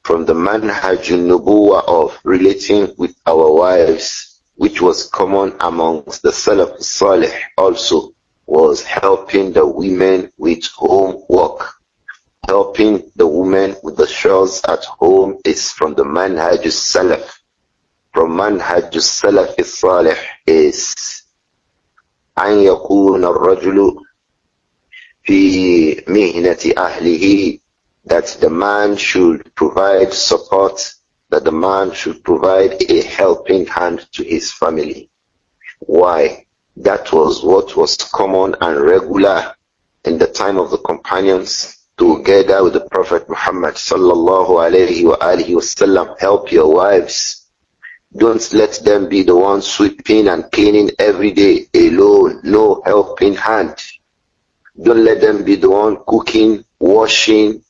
from the manhajun nubuwa of relating with our wives, which was common amongst the Salaf Salih also, was helping the women with home work. Helping the women with the chores at home is from the manhaj salaf. From manhaj salaf salih is أن يكون الرجل في مهنة أهله, that the man should provide support, that the man should provide a helping hand to his family. Why? That was what was common and regular in the time of the companions, together with the Prophet Muhammad sallallahu alayhi wa alihi wasallam. Help your wives. Don't let them be the ones sweeping and cleaning every day alone. No helping hand. Don't let them be the one cooking, washing,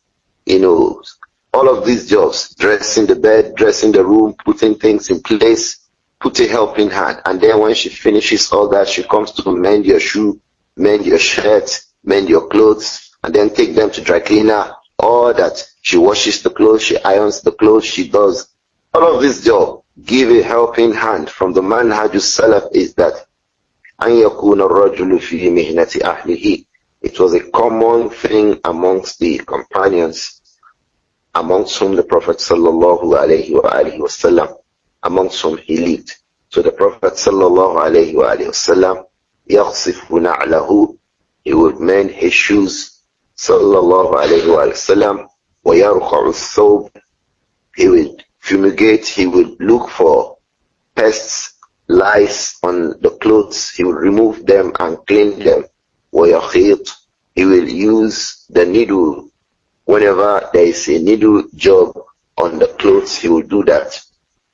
all of these jobs, dressing the bed, dressing the room, putting things in place. Put a helping hand. And then when she finishes all that, she comes to mend your shoe, mend your shirt, mend your clothes, and then take them to dry cleaner. All that. She washes the clothes, she irons the clothes, she does all of this job. Give a helping hand. From the manhaj salaf is that أن يكون الرجل في مهنة أهله. It was a common thing amongst the companions, amongst whom the Prophet sallallahu alayhi wa alihi wasallam, amongst whom he lived. So the Prophet sallallahu alayhi wa alihi wasallam, يَغْصِفُ نَعْلَهُ, he would mend his shoes, sallallahu alayhi wa sallam, وَيَرْخَعُ الثَّوْبِ, he would fumigate, he would look for pests, lice on the clothes, he would remove them and clean them. وَيَخِيطُ, he will use the needle. Whenever there is a needle job on the clothes, he will do that.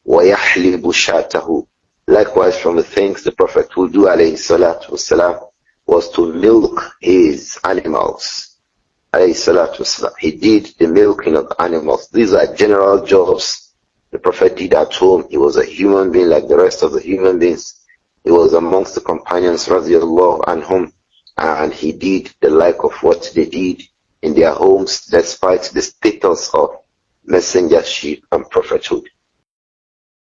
وَيَحْلِبُ شَاتَهُ, likewise from the things the Prophet would do alayhi salatu wasalam, was to milk his animals. Alayhi salatu wasalam. He did the milking of animals. These are general jobs the Prophet did at home. He was a human being like the rest of the human beings. He was amongst the companions radiallahu anhum, and he did the like of what they did in their homes despite the status of messengership and prophethood.